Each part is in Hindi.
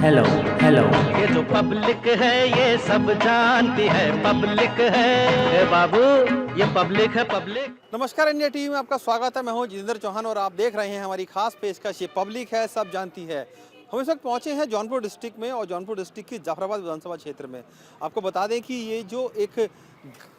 Hello hello. ये जो पब्लिक है ये सब जानती है, पब्लिक है ए बाबू, ये पब्लिक है पब्लिक। नमस्कार, इंडिया टीवी में आपका स्वागत है। मैं हूं जितेंद्र चौहान और आप देख रहे हैं हमारी खास पेशकश ये पब्लिक है सब जानती है। हम इस वक्त पहुंचे हैं जौनपुर डिस्ट्रिक्ट में और जौनपुर डिस्ट्रिक्ट की जाफराबाद विधानसभा क्षेत्र में। आपको बता दें कि ये जो एक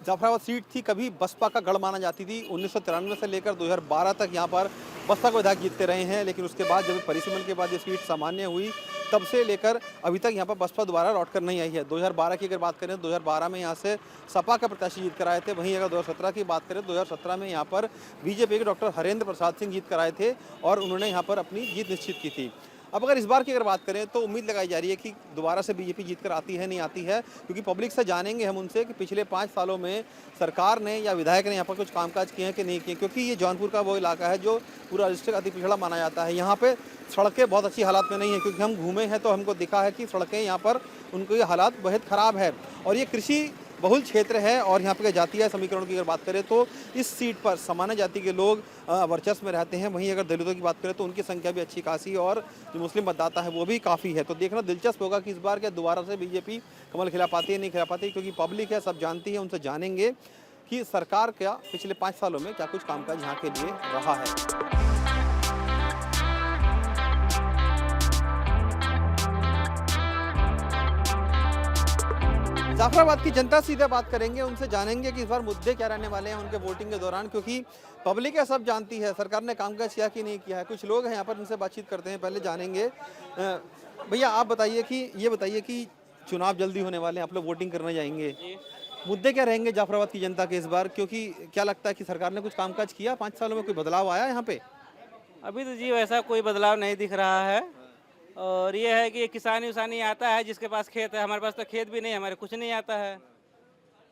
जाफराबाद सीट थी कभी बसपा का गढ़ माना जाती थी। 1993 से लेकर 2012 तक यहाँ पर बसपा को विधायक जीतते रहे हैं, लेकिन उसके बाद जब परिसीमन के बाद ये सीट सामान्य हुई तब से लेकर अभी तक यहाँ पर बसपा दोबारा लौट कर नहीं आई है। 2012 की अगर बात करें तो 2012 में यहाँ से सपा का प्रत्याशी जीत कर आए थे। वहीं अगर 2017 की बात करें तो 2017 में यहाँ पर बीजेपी के डॉक्टर हरेंद्र प्रसाद सिंह जीत कर आए थे और उन्होंने यहाँ पर अपनी जीत निश्चित की थी। अब अगर इस बार की अगर बात करें तो उम्मीद लगाई जा रही है कि दोबारा से बीजेपी जीत कर आती है नहीं आती है, क्योंकि पब्लिक से जानेंगे हम उनसे कि पिछले 5 सालों में सरकार ने या विधायक ने यहाँ पर कुछ कामकाज किए हैं कि नहीं किए। क्योंकि ये जौनपुर का वो इलाका है जो पूरा डिस्ट्रिक्ट अति पिछड़ा माना जाता है। यहाँ पे सड़कें बहुत अच्छी हालात में नहीं है, क्योंकि हम घूमे हैं तो हमको दिखा है कि सड़कें यहाँ पर उनके हालात बहुत ख़राब है। और ये कृषि बहुल क्षेत्र है और यहाँ पे जातीय समीकरण की अगर बात करें तो इस सीट पर सामान्य जाति के लोग वर्चस्व में रहते हैं। वहीं अगर दलितों की बात करें तो उनकी संख्या भी अच्छी खासी और जो मुस्लिम मतदाता है वो भी काफ़ी है। तो देखना दिलचस्प होगा कि इस बार क्या दोबारा से बीजेपी कमल खिला पाती है नहीं खिला पाती, क्योंकि पब्लिक है सब जानती है। उनसे जानेंगे कि सरकार क्या पिछले 5 सालों में क्या कुछ कामकाज यहाँ के लिए रहा है। जाफराबाद की जनता सीधे बात करेंगे, उनसे जानेंगे कि इस बार मुद्दे क्या रहने वाले हैं उनके वोटिंग के दौरान, क्योंकि पब्लिक है सब जानती है सरकार ने कामकाज किया कि नहीं किया है। कुछ लोग हैं यहाँ पर, उनसे बातचीत करते हैं, पहले जानेंगे। भैया आप बताइए कि ये बताइए कि चुनाव जल्दी होने वाले हैं, आप लोग वोटिंग करने जाएंगे, मुद्दे क्या रहेंगे जाफराबाद की जनता के इस बार? क्योंकि क्या लगता है कि सरकार ने कुछ कामकाज किया 5 सालों में, कोई बदलाव आया यहाँ पे? अभी तो जी वैसा कोई बदलाव नहीं दिख रहा है। और ये है कि किसानी उसानी आता है, जिसके पास खेत है, हमारे पास तो खेत भी नहीं, हमारे कुछ नहीं आता है।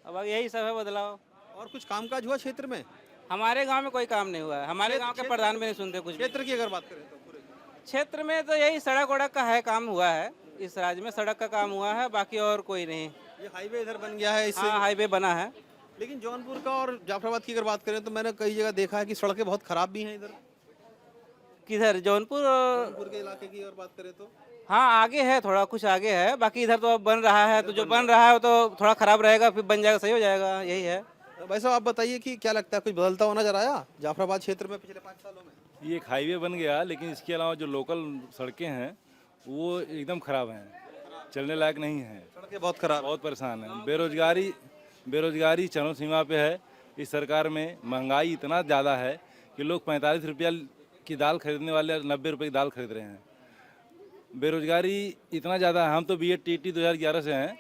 अब यही सब है बदलाव। और कुछ कामकाज हुआ क्षेत्र में? हमारे गांव में कोई काम नहीं हुआ है, हमारे गांव के प्रधान भी नहीं सुनते कुछ भी। क्षेत्र की अगर बात करें तो पूरे क्षेत्र में तो यही सड़क वड़क का है काम हुआ है, इस राज्य में सड़क का काम हुआ है, बाकी और कोई नहीं। ये हाईवे इधर बन गया है, इससे हाँ हाईवे बना है। लेकिन जौनपुर का और जाफराबाद की अगर बात करें तो मैंने कई जगह देखा है कि सड़कें बहुत खराब भी हैं इधर किधर जौनपुर के इलाके की और बात करें तो। हाँ आगे है, थोड़ा कुछ आगे है, बाकी इधर तो अब बन रहा है, तो जो बन रहा है तो थोड़ा खराब रहेगा, फिर बन जाएगा, सही हो जाएगा, यही है। वैसे आप बताइए कि क्या लगता है कुछ बदलता हुआ नजर आया जाफराबाद क्षेत्र में पिछले 5 सालों में? ये एक हाईवे बन गया, लेकिन इसके अलावा जो लोकल सड़कें हैं वो एकदम खराब हैं, चलने लायक नहीं हैं। सड़कें बहुत खराब, बहुत परेशान है। बेरोजगारी चरम सीमा पे है। इस सरकार में महंगाई इतना ज़्यादा है कि लोग 45 रुपया की दाल खरीदने वाले 90 रुपये की दाल खरीद रहे हैं। बेरोजगारी इतना ज़्यादा है। हम तो BEd TET 2011 से हैं,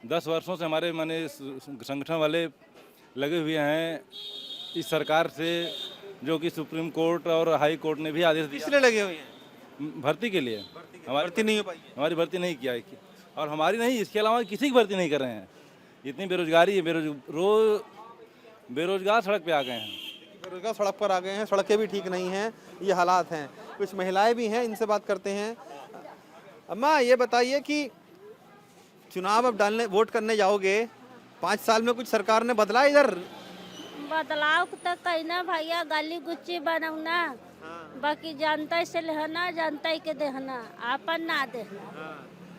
10 वर्षों से हमारे माने संगठन वाले लगे हुए हैं इस सरकार से, जो कि सुप्रीम कोर्ट और हाई कोर्ट ने भी आदेश दिया। इसलिए लगे हुए हैं भर्ती के लिए। भर्ती नहीं हो पाई, हमारी भर्ती नहीं किया है, और हमारी नहीं, इसके अलावा किसी की भर्ती नहीं कर रहे हैं। इतनी बेरोजगारी है, बेरोजगार सड़क पे आ गए हैं, बेरोजगार सड़क पर आ गए हैं, सड़कें भी ठीक नहीं हैं, ये हालात हैं। कुछ महिलाएं भी हैं, इनसे बात करते हैं। अम्मा ये बताइए कि चुनाव अब वोट करने जाओगे, 5 साल में कुछ सरकार ने बदला इधर? बदलाव तो कहना भैया, गली गुच्ची बनौना, बाकी जनता से लेना, जनता के देना, आपन ना देना।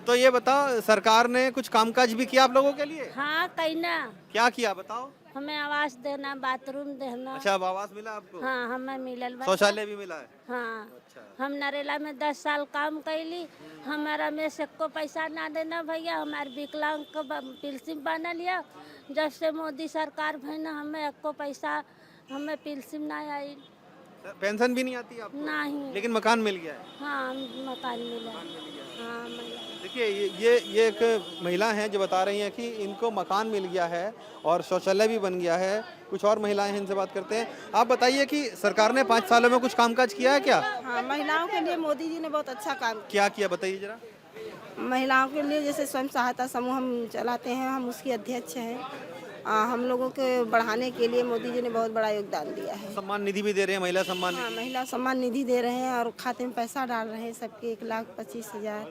तो ये बताओ सरकार ने कुछ कामकाज भी किया आप लोगों के लिए? हाँ कहना, क्या किया बताओ? हमें आवास देना, बाथरूम देना। अच्छा, अब आवास मिला आपको? हाँ हमें मिलल बा। शौचालय भी मिला है? हाँ अच्छा। हम नरेला में 10 साल काम कैली, हमारा में से को पैसा ना देना भैया। हमारे विकलांग को पेंशन बना लिया, जब से मोदी सरकार भैया हमें एको पैसा, हमें पेंशन ना आई। पेंशन भी नहीं आती आपको? नहीं। लेकिन मकान मिल गया है? हाँ मकान मिला। हाँ मिला। देखिए ये एक महिला हैं जो बता रही हैं कि इनको मकान मिल गया है और शौचालय भी बन गया है। कुछ और महिलाएं हैं, इनसे बात करते हैं। आप बताइए कि सरकार ने 5 सालों में कुछ कामकाज किया है क्या? हाँ, महिलाओं के लिए मोदी जी ने बहुत अच्छा काम क्या किया बताइए जरा। महिलाओं के लिए जैसे स्वयं सहायता समूह हम चलाते हैं, हम उसकी अध्यक्ष हैं। हम लोगों के बढ़ाने के लिए मोदी जी ने बहुत बड़ा योगदान दिया है। सम्मान निधि भी दे रहे हैं, महिला सम्मान हाँ, निधि। महिला सम्मान निधि दे रहे हैं और खाते में पैसा डाल रहे हैं सबके, 1,25,000।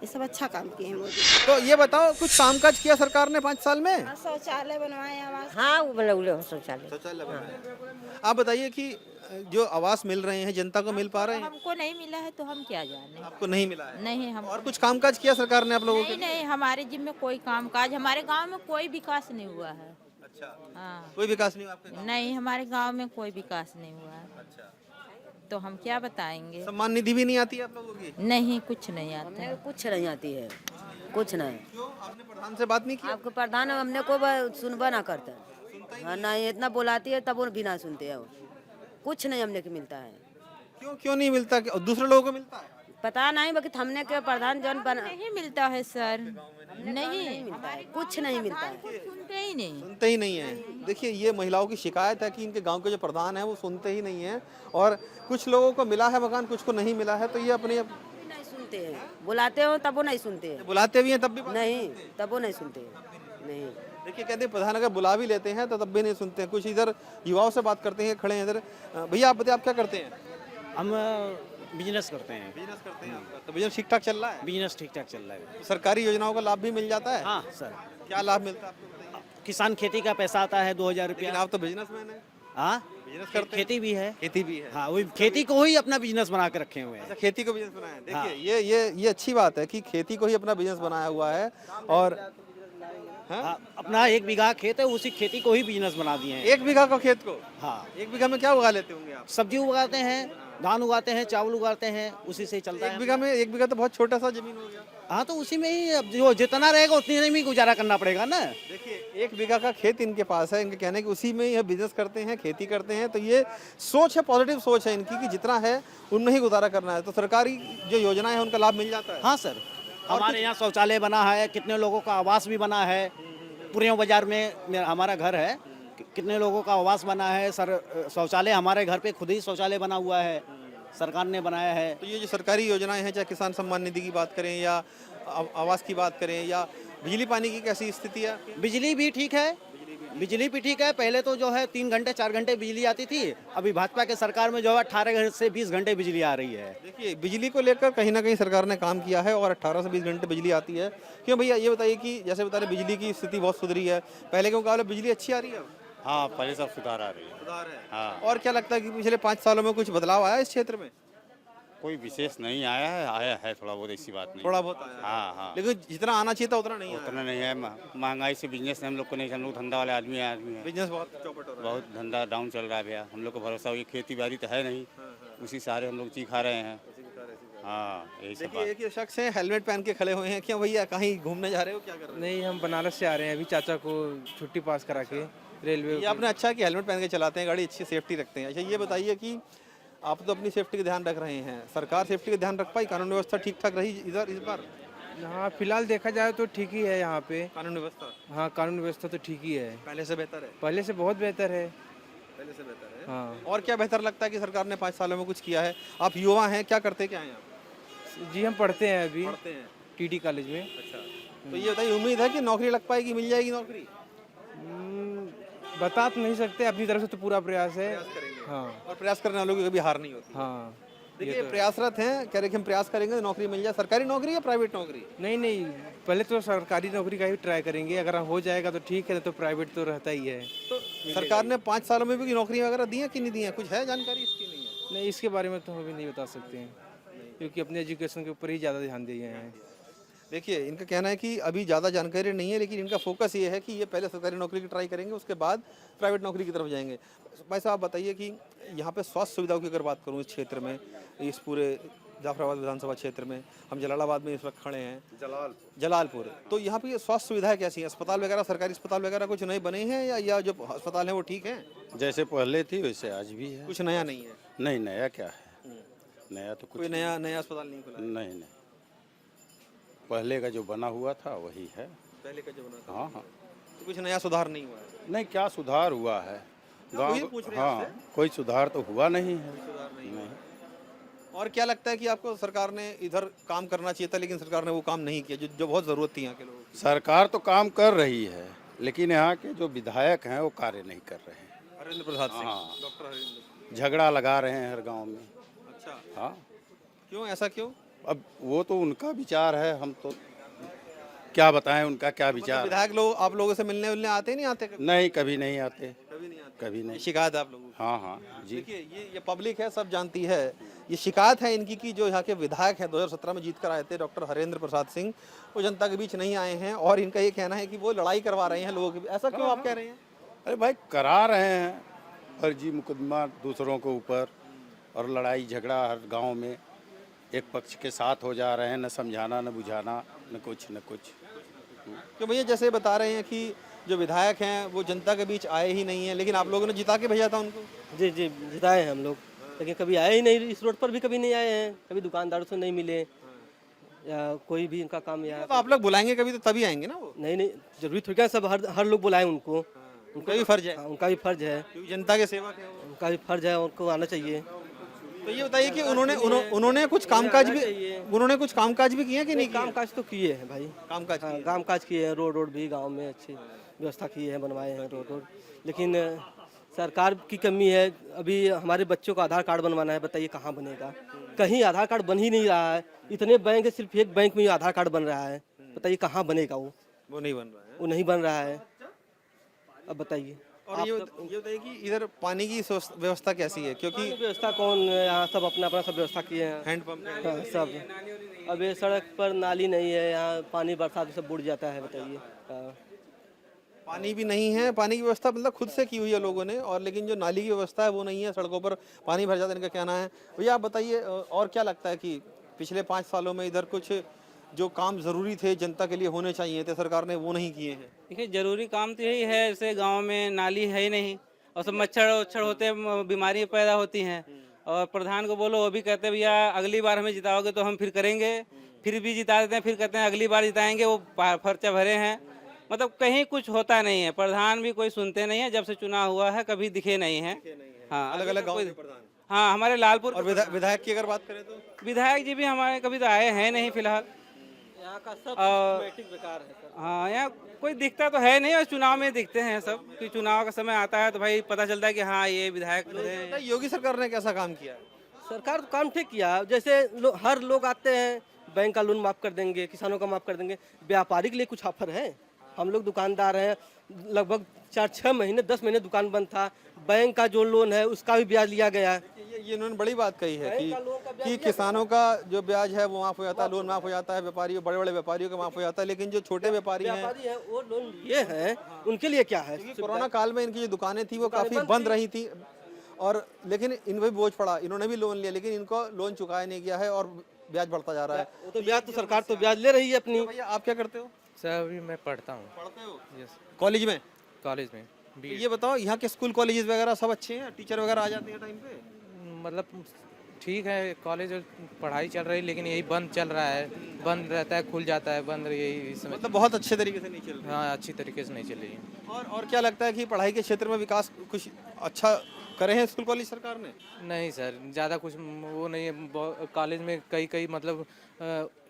ये सब अच्छा काम किए हैं मोदी। तो ये बताओ कुछ कामकाज किया सरकार ने 5 साल में? शौचालय बनवाए, आवास। हाँ वो बनौले हो शौचालय। शौचालय बनाया। आप बताइए कि जो आवास मिल रहे हैं जनता को मिल पा रहे हैं? हमको नहीं मिला है तो हम क्या जाने। आपको नहीं मिला है? नहीं हम और कुछ कामकाज किया सरकार ने आप लोगों के नहीं लिए? नहीं हमारे जिम्मे कोई काम काज, हमारे गांव में कोई विकास नहीं हुआ है। अच्छा, हाँ कोई विकास नहीं हुआ आपके गाँव? नहीं, हमारे गांव में कोई विकास नहीं हुआ है। अच्छा, तो हम क्या बताएंगे। सम्मान निधि भी नहीं आती है आप लोगों की? नहीं, कुछ नहीं आता। हमें कुछ नहीं आती है, कुछ नहीं। क्यों आपने प्रधान से बात नहीं की? आपके प्रधान हमने को सुनवा ना करता है। हाँ नहीं, इतना बुलाती है तब वो भी ना सुनते हैं। कुछ नहीं हमने को मिलता है। क्यों क्यों नहीं मिलता? दूसरे लोगों को मिलता है? पता नहीं बाकी हमने के प्रधान जन बना नहीं मिलता है सर, नहीं मिलता है, कुछ नहीं मिलता है। सुनते ही नहीं। सुनते ही नहीं है। देखिए ये महिलाओं की शिकायत है कि इनके गांव के जो प्रधान हैं वो सुनते ही नहीं है, और कुछ लोगों को मिला है मकान, कुछ को नहीं मिला है। तो ये अपने नहीं सुनते हैं, बुलाते हो तब वो नहीं सुनते हैं। बुलाते भी हैं तब भी नहीं, तब वो नहीं सुनते हैं। नहीं, देखिए कहते हैं प्रधान अगर बुला भी लेते हैं तो तब भी नहीं सुनते हैं। कुछ इधर युवाओं से बात करते हैं, खड़े हैं इधर। भैया आप बताइए आप क्या करते हैं? हम बिजनेस करते हैं। बिजनेस करते हैं आपका? तो बिजनेस ठीक ठाक चल रहा है? बिजनेस ठीक ठाक चल रहा है। सरकारी योजनाओं का लाभ भी मिल जाता है? हाँ सर, क्या लाभ मिलता है आपको बताइए? किसान खेती का पैसा आता है 2000 लेकिन रुपया। आप तो बिजनेसमैन हैं, हाँ, बिजनेस करते हैं? खेती भी है। खेती भी है। हाँ, वही खेती को ही अपना बिजनेस बना के रखे हुए हैं। अच्छा, खेती को बिजनेस बनाया है। देखिए हाँ। ये अच्छी बात है कि खेती को ही अपना बिजनेस बनाया हुआ है। और हाँ, अपना 1 बीघा खेत है, उसी खेती को ही बिजनेस बना दिए हैं। 1 बीघा का खेत को हाँ, 1 बीघा में क्या उगा लेते होंगे आप? सब्जी उगाते हैं, धान उगाते हैं, चावल उगाते हैं, उसी से ही चलता 1 है। बीघा में 1 बीघा तो बहुत छोटा सा जमीन हो गया। हाँ, तो उसी में ही अब जो जितना रहेगा उतने में ही गुजारा करना पड़ेगा ना। देखिए 1 बीघा का खेत इनके पास है, इनके कहने कि उसी में ही बिजनेस करते हैं, खेती करते हैं। तो ये सोच है, पॉजिटिव सोच है इनकी कि जितना है उनमें ही गुजारा करना है। तो सरकारी जो योजनाएं हैं उनका लाभ मिल जाता है। हाँ सर, हमारे यहाँ शौचालय बना है, कितने लोगों का आवास भी बना है। पुरिया बाजार में हमारा घर है, कितने लोगों का आवास बना है सर। शौचालय हमारे घर पे खुद ही शौचालय बना हुआ है, सरकार ने बनाया है। तो ये जो सरकारी योजनाएं हैं, चाहे किसान सम्मान निधि की बात करें या आवास की बात करें या बिजली पानी की कैसी स्थिति है? बिजली भी ठीक है, बिजली भी ठीक है। पहले तो जो है 3 घंटे 4 घंटे बिजली आती थी, अभी भाजपा के सरकार में जो है 18 से 20 घंटे बिजली आ रही है। देखिए बिजली को लेकर कहीं ना कहीं सरकार ने काम किया है और 18 से 20 घंटे बिजली आती है। क्यों भैया ये बताइए कि जैसे बता रहे बिजली की स्थिति बहुत सुधरी है, पहले के मुकाबले बिजली अच्छी आ रही है अब? हाँ, पहले सब सुधार आ रही है। सुधार है। हाँ, और क्या लगता है कि पिछले 5 सालों में कुछ बदलाव आया इस क्षेत्र में? कोई विशेष नहीं आया है थोड़ा बहुत, ऐसी बात नहीं। थोड़ा बहुत आया है। हाँ हाँ, लेकिन जितना आना चाहिए था उतना नहीं आया। उतना नहीं है। महंगाई से बिजनेस हम लोग को नहीं, हम लोग धंधा वाले आदमी है। बिजनेस बहुत चौपट हो रहा है। बहुत धंधा डाउन चल रहा है भैया। हम लोग को भरोसा हुई खेती बाड़ी तो है नहीं, उसी सारे हम लोग चीखा रहे हैं। हाँ, यही सब देखिए बात। एक ये शख्स है, हेलमेट पहन के खड़े हुए हैं। क्यों भैया कहीं घूमने जा रहे हो, क्या कर रहे हो? नहीं, हम बनारस से आ रहे हैं अभी, चाचा को छुट्टी पास करा के रेलवे। ये आपने अच्छा कि हेलमेट पहन के चलाते हैं गाड़ी, अच्छी सेफ्टी रखते हैं। अच्छा ये बताइए कि आप तो अपनी सेफ्टी का ध्यान रख रहे हैं, सरकार सेफ्टी का ध्यान रख पाई? कानून व्यवस्था ठीक ठाक रही इधर इस बार? हाँ, फिलहाल देखा जाए तो ठीक ही है यहाँ पे। कानून व्यवस्था हाँ, कानून व्यवस्था तो ठीक ही है, पहले से बेहतर है? पहले से बहुत बेहतर है। पहले से बेहतर है। हाँ और क्या बेहतर लगता है कि सरकार ने 5 सालों में कुछ किया है? आप युवा हैं, क्या करते क्या हैं आप? जी, हम पढ़ते हैं अभी पढ़ते हैं। टीटी कॉलेज में। अच्छा, तो ये बताइए उम्मीद है कि नौकरी लग पाएगी, मिल जाएगी नौकरी? बता तो नहीं सकते, अपनी तरफ से तो पूरा प्रयास है। प्रयास करेंगे। हाँ और प्रयास करने वालों की कभी हार नहीं होती। हाँ। देखिए प्रयासरत हैं, कह रहे कि हम प्रयास करेंगे तो नौकरी मिल जाए। सरकारी नौकरी या प्राइवेट नौकरी? नहीं नहीं, पहले तो सरकारी नौकरी का ही ट्राई करेंगे, अगर हो जाएगा तो ठीक है, तो प्राइवेट तो रहता ही है। तो सरकार ने 5 सालों में भी नौकरी वगैरह दी है कि नहीं दी है? कुछ है जानकारी इसकी? नहीं है। नहीं, इसके बारे में तो हम भी नहीं बता सकते हैं, क्योंकि अपने एजुकेशन के ऊपर ही ज़्यादा ध्यान दिए हैं। देखिए इनका कहना है कि अभी ज़्यादा जानकारी नहीं है, लेकिन इनका फोकस ये है कि ये पहले सरकारी नौकरी की ट्राई करेंगे, उसके बाद प्राइवेट नौकरी की तरफ जाएंगे। भाई साहब बताइए कि यहाँ पे स्वास्थ्य सुविधाओं की अगर बात करूँ इस क्षेत्र में, इस पूरे जाफराबाद विधानसभा क्षेत्र में, हम जलालाबाद में इस वक्त खड़े हैं, जलालपुर, तो यहाँ पे स्वास्थ्य सुविधाएं कैसी हैं? अस्पताल वगैरह, सरकारी अस्पताल वगैरह कुछ नए बने हैं या जो अस्पताल हैं वो ठीक हैं? जैसे पहले थी वैसे आज भी है। कुछ नया नहीं है? नहीं, नया क्या है, नया तो कुछ कोई नया अस्पताल नहीं खुला? नहीं, पहले का जो बना हुआ था वही है। पहले का जो बना था? हाँ हाँ, तो कुछ नया सुधार नहीं हुआ है? नहीं, क्या सुधार हुआ है वही पूछ रहे हैं हाँ, कोई सुधार तो हुआ नहीं है। सुधार नहीं हुआ। और क्या लगता है कि आपको सरकार ने इधर काम करना चाहिए था, लेकिन सरकार ने वो काम नहीं किया जो बहुत ज़रूरत थी यहाँ के लोगों की? सरकार तो काम कर रही है, लेकिन यहाँ के जो विधायक हैं वो कार्य नहीं कर रहे हैं। हरेंद्र प्रसाद सिंह, हाँ। डॉक्टर हरेंद्र। झगड़ा लगा रहे हैं हर गांव में। अच्छा, हाँ, क्यों, ऐसा क्यों? अब वो तो उनका विचार है, हम तो क्या बताएं उनका क्या मतलब विचार। विधायक लोग आप लोगों से मिलने आते नहीं आते? नहीं, कभी नहीं आते, कभी नहीं आते? कभी नहीं। शिकायत है आप लोगों की? हाँ हाँ जी। देखिए ये पब्लिक है, सब जानती है। ये शिकायत है इनकी कि जो यहाँ के विधायक हैं 2017 में जीत कर आए थे डॉक्टर हरेंद्र प्रसाद सिंह, वो जनता के बीच नहीं आए हैं और इनका ये कहना है कि वो लड़ाई करवा रहे हैं लोगों की। ऐसा क्यों आप कह रहे हैं? अरे भाई करा रहे हैं फर्जी मुकदमा दूसरों के ऊपर और लड़ाई झगड़ा हर गांव में एक पक्ष के साथ हो जा रहे हैं, न समझाना न बुझाना न कुछ। तो भैया जैसे बता रहे हैं कि जो विधायक हैं वो जनता के बीच आए ही नहीं हैं, लेकिन आप लोगों ने जिता के भेजा था उनको। जी जी जिताए हैं हम लोग, लेकिन कभी आए ही नहीं, इस रोड पर भी कभी नहीं आए हैं, कभी दुकानदारों से नहीं मिले या कोई भी इनका काम या तो आप लोग बुलाएंगे कभी तो तभी आएंगे ना वो। नहीं जरूरी थोड़ी क्या सब हर लोग बुलाएं उनको, उनका भी फर्ज है। हाँ, उनका भी फर्ज है, क्योंकि जनता के सेवक है वो। उनका भी फर्ज है, उनको आना चाहिए। तो ये बताइए कि उन्होंने कुछ कामकाज भी किए कि नहीं किए? कामकाज तो किए हैं भाई, कामकाज किए हैं। कामकाज किए हैं, रोड भी गांव में अच्छी व्यवस्था की है, बनवाए हैं रोड। लेकिन सरकार की कमी है। अभी हमारे बच्चों को आधार कार्ड बनवाना है, बताइए कहाँ बनेगा? कहीं आधार कार्ड बन ही नहीं रहा है। इतने बैंक है, सिर्फ एक बैंक में आधार कार्ड बन रहा है, बताइए कहाँ बनेगा? वो नहीं बन रहा है, वो नहीं बन रहा है। अब बताइए। और ये बताइए कि इधर पानी की व्यवस्था कैसी है? क्योंकि व्यवस्था कौन, यहाँ सब अपना सब व्यवस्था किए हैं, हैंडपंप हाँ, सब। अब ये सड़क पर नाली नहीं है, यहाँ पानी बरसात में सब बुड़ जाता है, बताइए। हाँ। पानी भी नहीं है, पानी की व्यवस्था मतलब खुद से की हुई है लोगों ने, और लेकिन जो नाली की व्यवस्था है वो नहीं है, सड़कों पर पानी भर जाता है, इनका कहना है। भैया आप बताइए और क्या लगता है कि पिछले 5 सालों में इधर कुछ जो काम ज़रूरी थे जनता के लिए होने चाहिए थे, सरकार ने वो नहीं किए हैं? देखिए ज़रूरी काम तो यही है, जैसे गांव में नाली है ही नहीं और सब मच्छर होते हैं, बीमारी पैदा होती हैं। और प्रधान को बोलो वो भी कहते हैं भैया अगली बार हमें जिताओगे तो हम फिर करेंगे, फिर भी जिता देते हैं, फिर कहते हैं अगली बार जिताएंगे, वो पर्चा भरे हैं। मतलब कहीं कुछ होता नहीं है, प्रधान भी कोई सुनते नहीं है, जब से चुनाव हुआ है कभी दिखे नहीं है। हाँ, अलग अलग गाँव के प्रधान। हाँ, हमारे लालपुर और विधायक की अगर बात करें तो विधायक जी भी हमारे कभी तो आए हैं नहीं फिलहाल। यहाँ का सब सिस्टमैटिक बेकार है सर। हाँ, यहाँ कोई दिखता तो है नहीं, और चुनाव में दिखते हैं सब कि चुनाव का समय आता है तो भाई पता चलता है कि हाँ ये विधायक है। योगी सरकार ने कैसा काम किया? सरकार तो काम ठीक किया। जैसे हर लोग आते हैं, बैंक का लोन माफ़ कर देंगे, किसानों का माफ़ कर देंगे। व्यापारी के लिए कुछ ऑफर है? हम लोग दुकानदार हैं, लगभग 4-6 महीने 10 महीने दुकान बंद था, बैंक का जो लोन है उसका भी ब्याज लिया गया है। ये इन्होंने बड़ी बात कही है कि किसानों का जो ब्याज है वो माफ़ हो जाता है, लोन माफ़ हो जाता है, व्यापारियों बड़े व्यापारियों का माफ़ हो जाता है, लेकिन जो छोटे व्यापारी हैं वो लोन ये है, उनके लिए क्या है? कोरोना काल में इनकी जो दुकानें थी वो काफ़ी बंद रही थी, और लेकिन इन भी बोझ पड़ा, इन्होंने भी लोन लिया लेकिन इनको लोन चुकाया नहीं गया है और ब्याज बढ़ता जा रहा है। वो तो ब्याज तो सरकार तो ब्याज ले रही है अपनी। भैया आप क्या करते हो? सर अभी मैं पढ़ता हूँ। पढ़ते हो? कॉलेज में? कॉलेज में। ये बताओ यहाँ के स्कूल कॉलेजेस वगैरह सब अच्छे हैं, टीचर वगैरह आ जाते हैं टाइम पे? मतलब ठीक है, कॉलेज पढ़ाई चल रही, लेकिन यही बंद चल रहा है, बंद रहता है, खुल जाता है, बंद, यही समय। मतलब बहुत अच्छे तरीके से नहीं चल रहा। हाँ, अच्छी तरीके से नहीं चल रही है। और क्या लगता है कि पढ़ाई के क्षेत्र में विकास कुछ अच्छा करे हैं स्कूल कॉलेज सरकार ने? नहीं सर, ज़्यादा कुछ वो नहीं है। कॉलेज में कई मतलब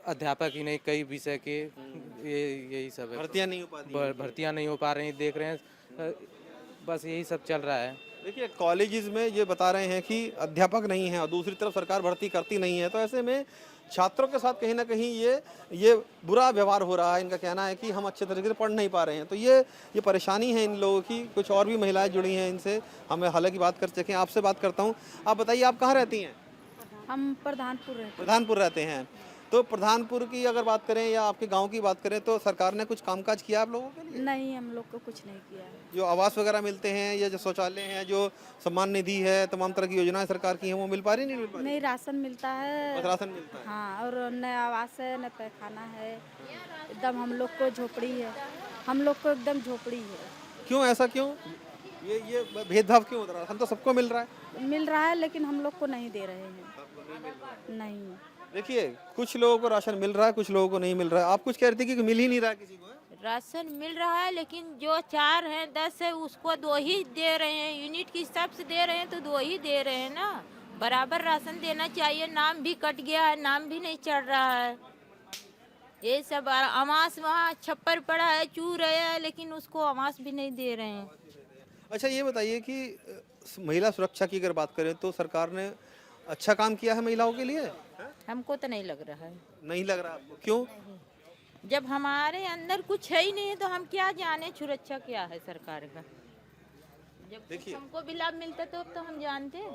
अध्यापक ही नहीं, कई विषय के यही सब है। भर्तियाँ नहीं हो पाती, भर्तियाँ नहीं हो पा रही, देख रहे हैं, बस यही सब चल रहा है। देखिए कॉलेजेस में ये बता रहे हैं कि अध्यापक नहीं है और दूसरी तरफ सरकार भर्ती करती नहीं है, तो ऐसे में छात्रों के साथ कहीं ना कहीं ये बुरा व्यवहार हो रहा है। इनका कहना है कि हम अच्छे तरीके से पढ़ नहीं पा रहे हैं, तो ये परेशानी है इन लोगों की। कुछ और भी महिलाएं जुड़ी हैं इनसे, हमें हालांकि बात कर सकें। आपसे बात करता हूँ, आप बताइए आप कहाँ रहती हैं? हम प्रधानपुर रहते हैं। तो प्रधानपुर की अगर बात करें या आपके गांव की बात करें तो सरकार ने कुछ कामकाज किया आप लोगों के लिए? नहीं, हम लोग को कुछ नहीं किया है। जो आवास वगैरह मिलते हैं या जो शौचालय हैं, जो सम्मान निधि है, तमाम तरह की योजनाएं सरकार की हैं, वो मिल पा रही नहीं मिल पा रही? नहीं, राशन मिलता है। बस राशन मिलता है। हाँ, और न आवास है न पैखाना है, एकदम हम लोग को झोपड़ी है, हम लोग को एकदम झोपड़ी है। क्यों, ऐसा क्यों? ये भेदभाव क्यों हो रहा है? हम तो सबको मिल रहा है। लेकिन हम लोग को नहीं दे रहे हैं। नहीं, देखिए कुछ लोगों को राशन मिल रहा है, कुछ लोगों को नहीं मिल रहा है। आप कुछ कह रहे थे कि मिल ही नहीं रहा किसी को? राशन मिल रहा है, लेकिन जो 4 है 10 है उसको 2 ही दे रहे हैं, यूनिट के हिसाब से दे रहे हैं तो 2 ही दे रहे हैं ना। बराबर राशन देना चाहिए। नाम भी कट गया है, नाम भी नहीं चढ़ रहा है। ये सब आवास वहाँ छप्पर पड़ा है, चूर है, लेकिन उसको आवास भी नहीं दे रहे हैं। अच्छा ये बताइए कि महिला सुरक्षा की अगर बात करें तो सरकार ने अच्छा काम किया है महिलाओं के लिए? हमको तो नहीं लग रहा है। नहीं लग रहा आपको? क्यों? जब हमारे अंदर कुछ है ही नहीं तो हम क्या जाने सुरक्षा क्या है सरकार का। जब हमको भी लाभ मिलता तो हम जानते हैं।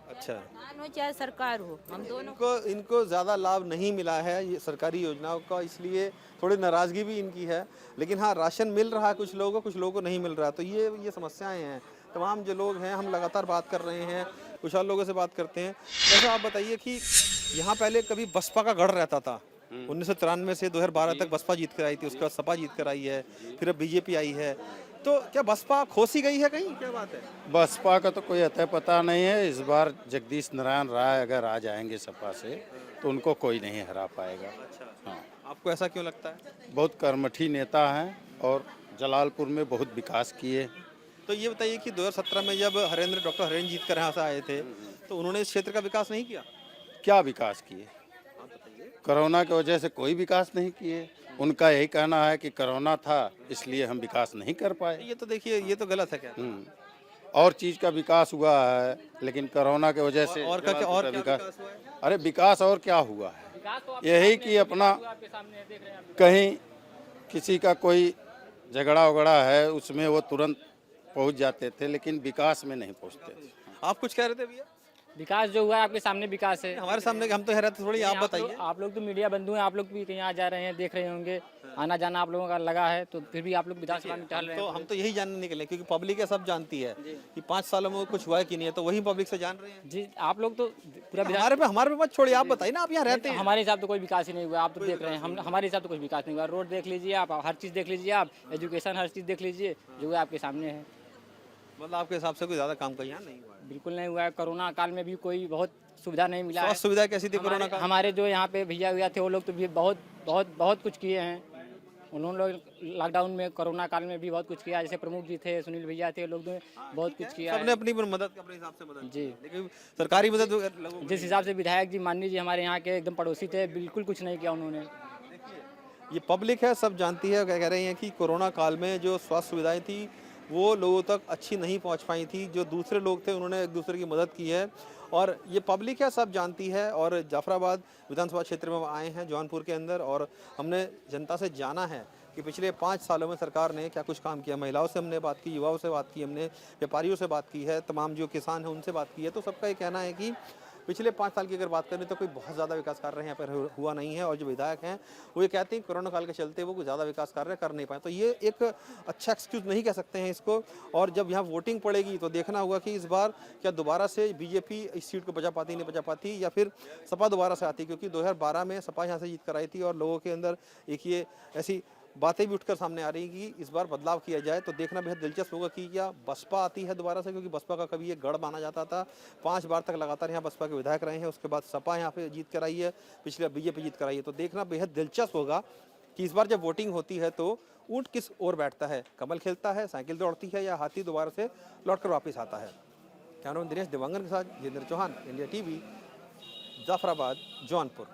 अच्छा, प्रधान हो चाहे सरकार हो, हम दोनों इनको ज़्यादा लाभ नहीं मिला है ये सरकारी योजनाओं का, इसलिए थोड़ी नाराज़गी भी इनकी है। लेकिन हाँ, राशन मिल रहा है कुछ लोगों को, कुछ लोगों को नहीं मिल रहा। तो ये समस्याएं हैं। तमाम जो लोग हैं, हम लगातार बात कर रहे हैं, कुछ और लोगों से बात करते हैं। वैसे आप बताइए कि यहाँ पहले कभी बसपा का गढ़ रहता था। 1993 से 2012 तक बसपा जीत कर आई थी, उसके बाद सपा जीत कर आई है, फिर अब बीजेपी आई है। तो क्या बसपा खोसी गई है कहीं, क्या बात है? बसपा का तो कोई अतः पता नहीं है। इस बार जगदीश नारायण राय अगर आ जाएंगे सपा से तो उनको कोई नहीं हरा पाएगा। हाँ, आपको ऐसा क्यों लगता है? बहुत कर्मठी नेता हैं और जलालपुर में बहुत विकास किए। तो ये बताइए कि 2017 में जब डॉक्टर हरेंद्र जीत कर यहाँ से आए थे, तो उन्होंने इस क्षेत्र का विकास नहीं किया? क्या विकास किए? कोरोना की वजह से कोई विकास नहीं किए। उनका यही कहना है कि कोरोना था इसलिए हम विकास नहीं कर पाए। ये तो देखिए, ये तो गलत है। क्या और चीज का विकास हुआ है, लेकिन कोरोना की वजह से और क्या विकास हुआ है? अरे विकास और क्या हुआ है, यही कि अपना कहीं किसी का कोई झगड़ा वगड़ा है उसमें वो तुरंत पहुंच जाते थे, लेकिन विकास में नहीं पहुंचते थे। आप कुछ कह रहे थे भैया? विकास जो हुआ है आपके सामने विकास है। हमारे सामने हम तो कह रहे थे, थोड़ी आप बताइए। आप लोग तो मीडिया बंधु हैं, आप लोग भी कहीं आ जा रहे हैं, देख रहे होंगे, आना जाना आप लोगों का लगा है, तो फिर भी आप लोग विधानसभा में टहल रहे हैं। तो हम तो यही जानने निकले, क्योंकि पब्लिक है, सब जानती है कि 5 सालों में कुछ हुआ है कि नहीं है, तो वही पब्लिक से जान रहे हैं। जी, आप लोग तो पूरा हमारे पे मत छोड़िए, आप बताइए ना, आप यहाँ रहते हैं। हमारे हिसाब तो कोई विकास ही नहीं हुआ, आप तो देख रहे हैं। हम हमारे हिसाब तो कोई विकास नहीं हुआ। रोड देख लीजिए आप, हर चीज़ देख लीजिए आप, एजुकेशन हर चीज़ देख लीजिए, जो है आपके सामने है। मतलब आपके हिसाब से कोई ज़्यादा काम का यहाँ नहीं हुआ है? बिल्कुल नहीं हुआ है। कोरोना काल में भी कोई बहुत सुविधा नहीं मिला है। स्वास्थ्य सुविधा कैसी थी कोरोना काल? हमारे जो यहाँ पे भैया हुआ थे वो लोग तो भी बहुत कुछ किए हैं। उन्होंने लोग लॉकडाउन में कोरोना काल में भी बहुत कुछ किया। जैसे प्रमुख जी थे, सुनील भैया थे, लोग बहुत कुछ किया। सबने अपनी मदद अपने हिसाब से मदद जी, लेकिन सरकारी मदद जिस हिसाब से विधायक जी माननीय जी हमारे यहाँ के एकदम पड़ोसी थे, बिल्कुल कुछ नहीं किया उन्होंने। ये पब्लिक है, सब जानती है। कह रहे हैं कि कोरोना काल में जो स्वास्थ्य सुविधाएं थी वो लोगों तक अच्छी नहीं पहुंच पाई थी। जो दूसरे लोग थे उन्होंने एक दूसरे की मदद की है, और ये पब्लिक है, सब जानती है। और जाफराबाद विधानसभा क्षेत्र में आए हैं, जौनपुर के अंदर, और हमने जनता से जाना है कि पिछले 5 सालों में सरकार ने क्या कुछ काम किया। महिलाओं से हमने बात की, युवाओं से बात की, हमने व्यापारियों से बात की है, तमाम जो किसान हैं उनसे बात की है। तो सबका ये कहना है कि पिछले 5 साल की अगर बात करें तो कोई बहुत ज़्यादा विकास कार्य यहाँ पर हुआ नहीं है। और जो विधायक हैं वो ये कहते हैं कोरोना काल के चलते वो कुछ ज़्यादा विकास कार्य कर नहीं पाए। तो ये एक अच्छा एक्सक्यूज़ नहीं कह सकते हैं इसको। और जब यहाँ वोटिंग पड़ेगी तो देखना होगा कि इस बार क्या दोबारा से बीजेपी इस सीट को बचा पाती नहीं बचा पाती, या फिर सपा दोबारा से आती, क्योंकि 2012 में सपा यहाँ से जीत कर आई थी। और लोगों के अंदर एक ये ऐसी बातें भी उठकर सामने आ रही कि इस बार बदलाव किया जाए। तो देखना बेहद दिलचस्प होगा कि क्या बसपा आती है दोबारा से, क्योंकि बसपा का कभी ये गढ़ माना जाता था। 5 बार तक लगातार यहाँ बसपा के विधायक रहे हैं, उसके बाद सपा यहाँ पे जीत कर आई है, पिछले बीजेपी जीत कर आई है। तो देखना बेहद दिलचस्प होगा कि इस बार जब वोटिंग होती है तो ऊँट किस ओर बैठता है, कमल खिलता है, साइकिल दौड़ती है, या हाथी दोबारा से लौट कर वापस आता है। कैमरामैन दिनेश दिवांगन के साथ जितेंद्र चौहान, इंडिया टीवी, जाफराबाद, जौनपुर।